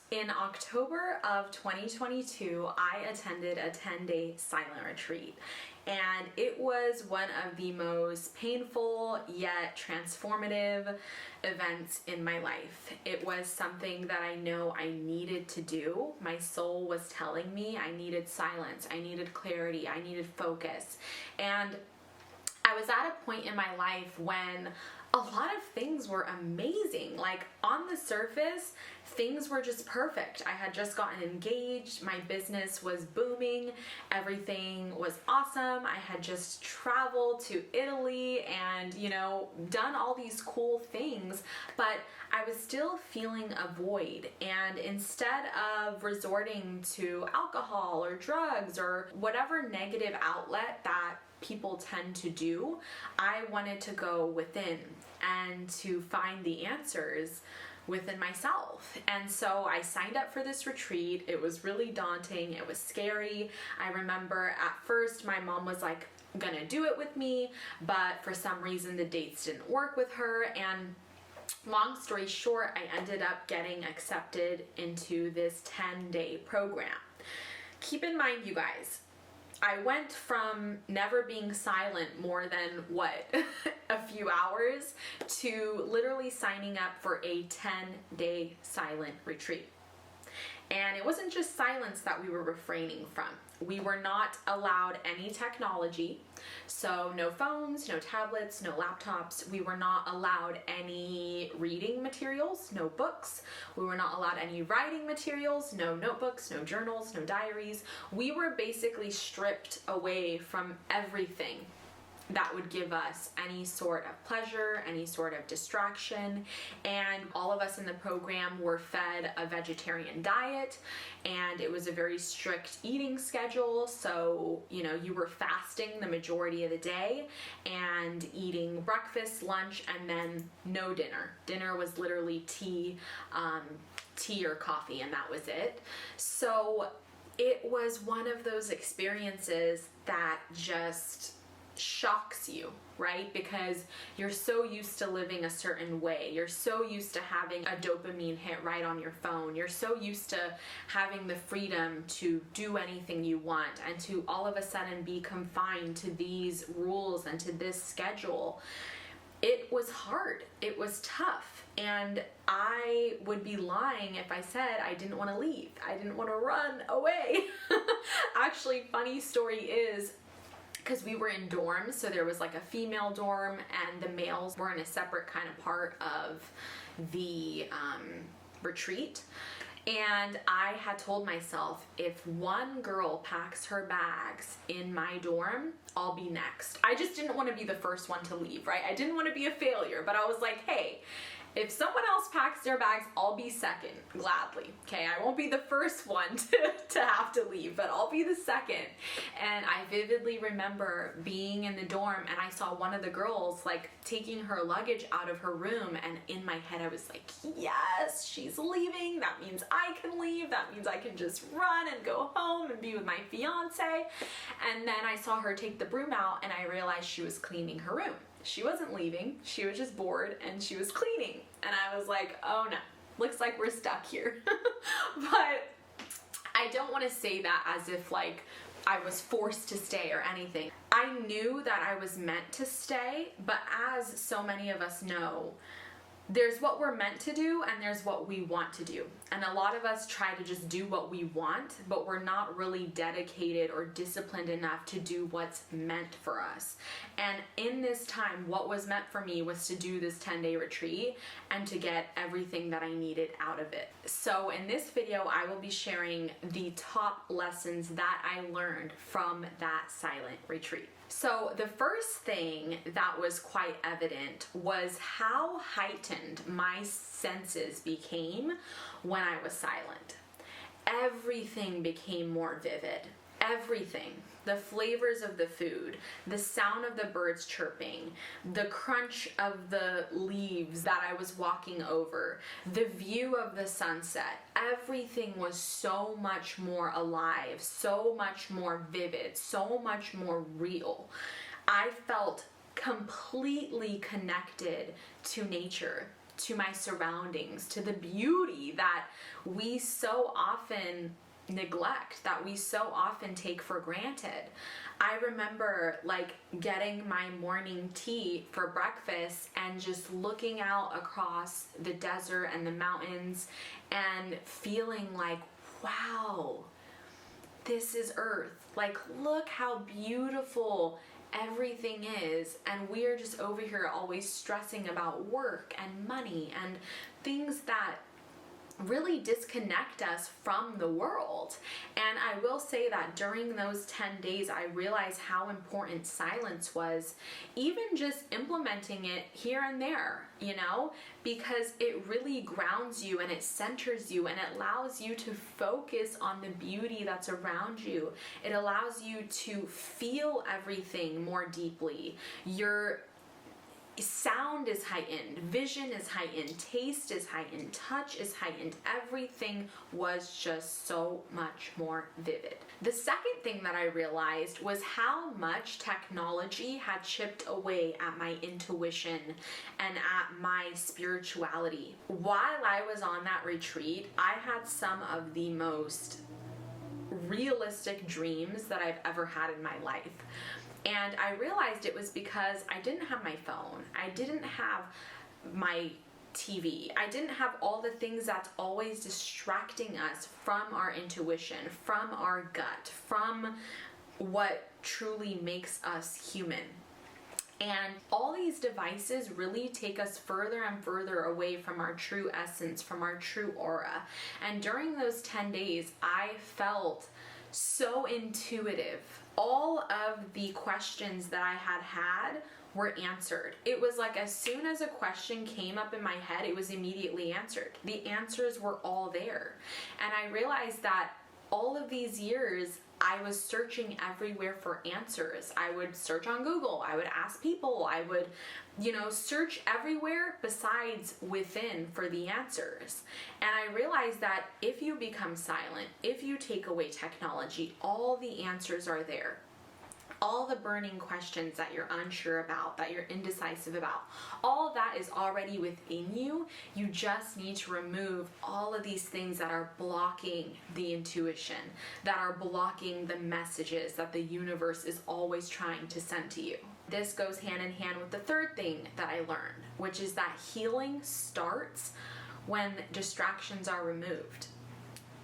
In October of 2022, I attended a 10-day silent retreat, and it was one of the most painful yet transformative events in my life. It was something that I know I needed to do. My soul was telling me I needed silence, I needed clarity, I needed focus. And I was at a point in my life when a lot of things were amazing. Like, on the surface, things were just perfect. I had just gotten engaged, my business was booming, everything was awesome. I had just traveled to Italy and, done all these cool things, but I was still feeling a void. And instead of resorting to alcohol or drugs or whatever negative outlet that people tend to do, I wanted to go within and to find the answers within myself. And so I signed up for this retreat. It was really daunting. It was scary. I remember at first my mom was like gonna do it with me, but for some reason the dates didn't work with her. And long story short, I ended up getting accepted into this 10-day program. Keep in mind, you guys, I went from never being silent more than a few hours to literally signing up for a 10-day silent retreat. And it wasn't just silence that we were refraining from. We were not allowed any technology, so no phones, no tablets, no laptops. We were not allowed any reading materials, no books. We were not allowed any writing materials, no notebooks, no journals, no diaries. We were basically stripped away from everything that would give us any sort of pleasure, any sort of distraction. And all of us in the program were fed a vegetarian diet, and it was a very strict eating schedule. So, you were fasting the majority of the day and eating breakfast, lunch, and then no dinner. Dinner was literally tea or coffee, and that was it. So it was one of those experiences that just shocks you, right? Because you're so used to living a certain way. You're so used to having a dopamine hit right on your phone. You're so used to having the freedom to do anything you want, and to all of a sudden be confined to these rules and to this schedule. It was hard. It was tough. And I would be lying if I said I didn't want to leave. I didn't want to run away. Actually, funny story is, because we were in dorms, so there was like a female dorm and the males were in a separate kind of part of the retreat. And I had told myself, if one girl packs her bags in my dorm, I'll be next. I just didn't want to be the first one to leave, right? I didn't want to be a failure, but I was like, hey, if someone else packs their bags, I'll be second, gladly. Okay, I won't be the first one to have to leave, but I'll be the second. And I vividly remember being in the dorm, and I saw one of the girls like taking her luggage out of her room, and in my head I was like, yes, she's leaving. That means I can leave. That means I can just run and go home and be with my fiance. And then I saw her take the broom out, and I realized she was cleaning her room. She wasn't leaving, she was just bored and she was cleaning. And I was like, oh no, looks like we're stuck here. But I don't want to say that as if like I was forced to stay or anything. I knew that I was meant to stay, but as so many of us know, there's what we're meant to do and there's what we want to do. And a lot of us try to just do what we want, but we're not really dedicated or disciplined enough to do what's meant for us. And in this time, what was meant for me was to do this 10-day retreat and to get everything that I needed out of it. So in this video, I will be sharing the top lessons that I learned from that silent retreat. So the first thing that was quite evident was how heightened my senses became when I was silent. Everything became more vivid. Everything. The flavors of the food, the sound of the birds chirping, the crunch of the leaves that I was walking over, the view of the sunset. Everything was so much more alive, so much more vivid, so much more real. I felt completely connected to nature. to my surroundings, to the beauty that we so often neglect, that we so often take for granted. I remember like getting my morning tea for breakfast and just looking out across the desert and the mountains and feeling like, wow, this is Earth. Like, look how beautiful everything is, and we are just over here always stressing about work and money and things that really disconnect us from the world. And I will say that during those 10 days, I realized how important silence was, even just implementing it here and there, you know, because it really grounds you and it centers you and it allows you to focus on the beauty that's around you. It allows you to feel everything more deeply. Your sound is heightened, vision is heightened, taste is heightened, touch is heightened. Everything was just so much more vivid. The second thing that I realized was how much technology had chipped away at my intuition and at my spirituality. While I was on that retreat, I had some of the most realistic dreams that I've ever had in my life. And I realized it was because I didn't have my phone. I didn't have my TV. I didn't have all the things that's always distracting us from our intuition, from our gut, from what truly makes us human. And all these devices really take us further and further away from our true essence, from our true aura. And during those 10 days, I felt so intuitive. All of the questions that I had were answered. It was like as soon as a question came up in my head, it was immediately answered. The answers were all there. And I realized that all of these years, I was searching everywhere for answers. I would search on Google. I would ask people. I would, search everywhere besides within for the answers. And I realized that if you become silent, if you take away technology, all the answers are there. All the burning questions that you're unsure about, that you're indecisive about, all that is already within you. You just need to remove all of these things that are blocking the intuition, that are blocking the messages that the universe is always trying to send to you. This goes hand in hand with the third thing that I learned, which is that healing starts when distractions are removed.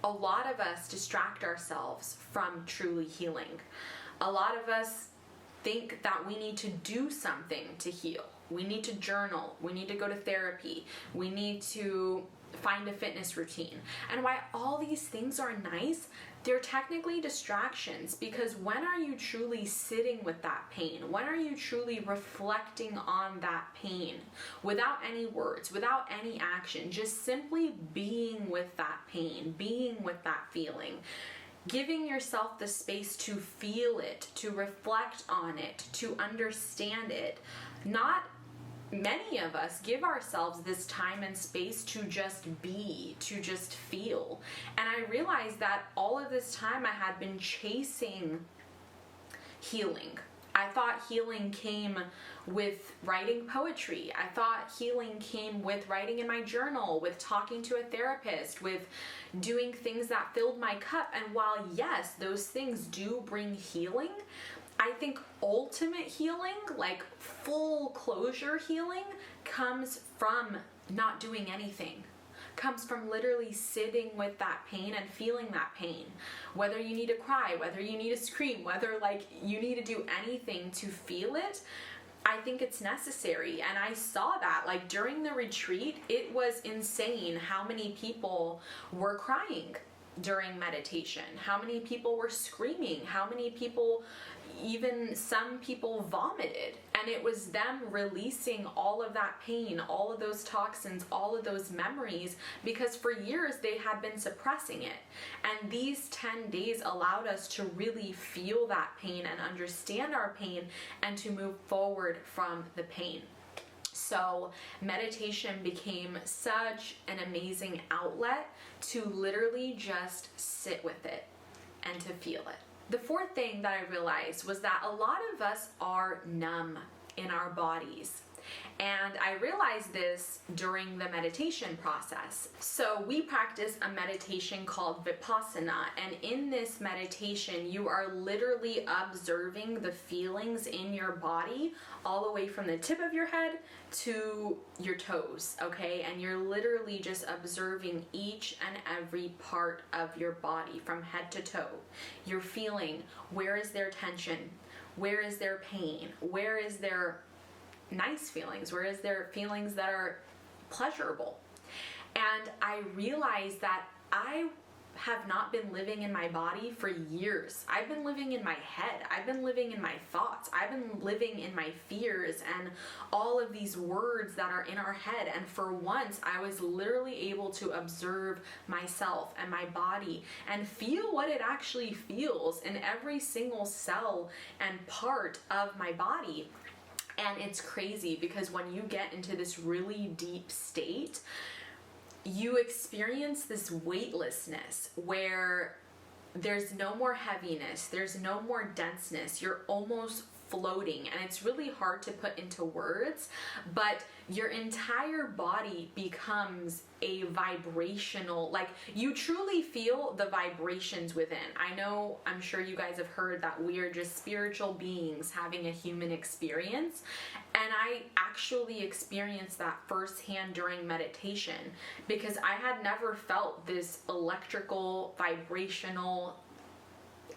A lot of us distract ourselves from truly healing. A lot of us think that we need to do something to heal. We need to journal. We need to go to therapy. We need to find a fitness routine. And while all these things are nice, they're technically distractions, because when are you truly sitting with that pain? When are you truly reflecting on that pain without any words, without any action, just simply being with that pain, being with that feeling? Giving yourself the space to feel it, to reflect on it, to understand it. Not many of us give ourselves this time and space to just be, to just feel. And I realized that all of this time I had been chasing healing. I thought healing came with writing poetry. I thought healing came with writing in my journal, with talking to a therapist, with doing things that filled my cup. And while yes, those things do bring healing, I think ultimate healing, like full closure healing, comes from not doing anything. Comes from literally sitting with that pain and feeling that pain. Whether you need to cry, whether you need to scream, whether you need to do anything to feel it, I think it's necessary. And I saw that during the retreat, it was insane how many people were crying during meditation, how many people were screaming, how many people, even some people vomited. And it was them releasing all of that pain, all of those toxins, all of those memories, because for years they had been suppressing it. And these 10 days allowed us to really feel that pain and understand our pain and to move forward from the pain. So meditation became such an amazing outlet to literally just sit with it and to feel it. The fourth thing that I realized was that a lot of us are numb in our bodies. And I realized this during the meditation process. So we practice a meditation called Vipassana, and in this meditation, you are literally observing the feelings in your body all the way from the tip of your head to your toes, okay? And you're literally just observing each and every part of your body from head to toe. You're feeling, where is there tension? Where is there pain? Where is there nice feelings? Where is there feelings that are pleasurable? And I realized that I have not been living in my body for years. I've been living in my head. I've been living in my thoughts. I've been living in my fears and all of these words that are in our head. And for once, I was literally able to observe myself and my body and feel what it actually feels in every single cell and part of my body. And it's crazy because when you get into this really deep state, you experience this weightlessness where there's no more heaviness, there's no more denseness, you're almost floating, and it's really hard to put into words, but your entire body becomes a vibrational, like you truly feel the vibrations within. I'm sure you guys have heard that we are just spiritual beings having a human experience, and I actually experienced that firsthand during meditation because I had never felt this electrical, vibrational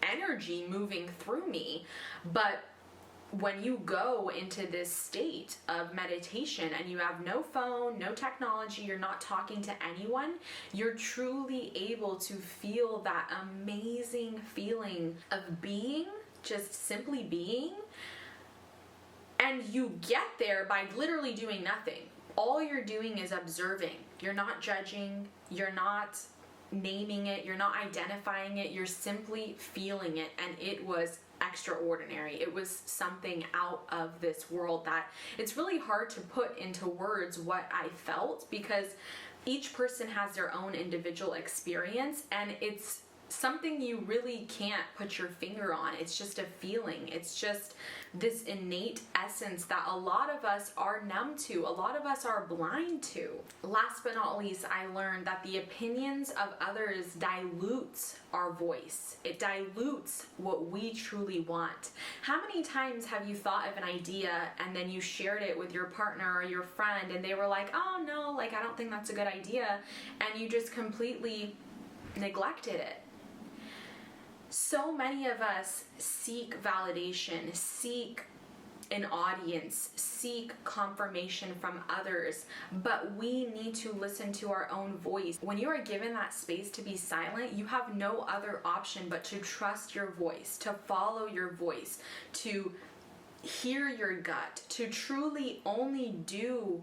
energy moving through me. But when you go into this state of meditation and you have no phone, no technology, you're not talking to anyone, you're truly able to feel that amazing feeling of being, just simply being. And you get there by literally doing nothing. All you're doing is observing. You're not judging, you're not naming it, you're not identifying it, you're simply feeling it. And it was extraordinary. It was something out of this world that it's really hard to put into words what I felt because each person has their own individual experience, and it's something you really can't put your finger on. It's just a feeling. It's just this innate essence that a lot of us are numb to, a lot of us are blind to. Last but not least, I learned that the opinions of others dilutes our voice. It dilutes what we truly want. How many times have you thought of an idea and then you shared it with your partner or your friend and they were like, oh no, like I don't think that's a good idea, and you just completely neglected it? So many of us seek validation, seek an audience, seek confirmation from others, but we need to listen to our own voice. When you are given that space to be silent, you have no other option but to trust your voice, to follow your voice, to hear your gut, to truly only do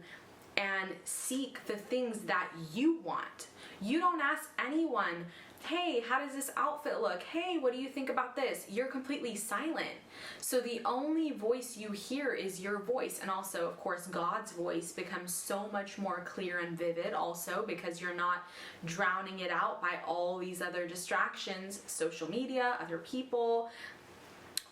and seek the things that you want. You don't ask anyone, hey, how does this outfit look? Hey, what do you think about this? You're completely silent. So the only voice you hear is your voice. And also, of course, God's voice becomes so much more clear and vivid also because you're not drowning it out by all these other distractions, social media, other people,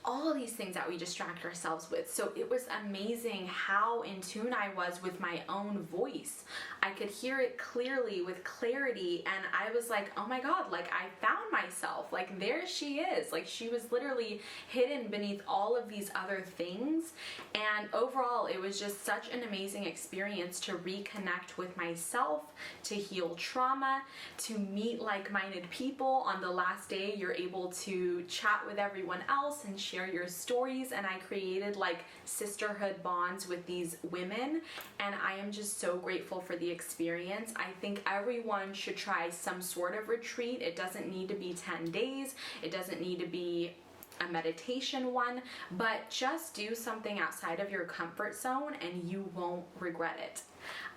all of these things that we distract ourselves with. So it was amazing how in tune I was with my own voice. I could hear it clearly with clarity, and I was like, oh my God, like I found myself, like there she is. Like she was literally hidden beneath all of these other things. And overall, it was just such an amazing experience to reconnect with myself, to heal trauma, to meet like-minded people. On the last day, you're able to chat with everyone else and share your stories, and I created like sisterhood bonds with these women, and I am just so grateful for the experience. I think everyone should try some sort of retreat. It doesn't need to be 10 days. It doesn't need to be a meditation one, but just do something outside of your comfort zone and you won't regret it.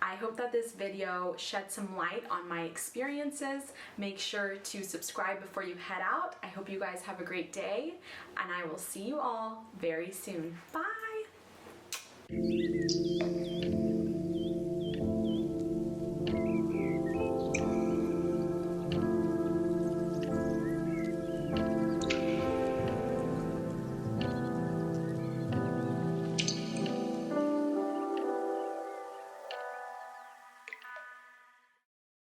I hope that this video shed some light on my experiences. Make sure to subscribe before you head out. I hope you guys have a great day, and I will see you all very soon. Bye!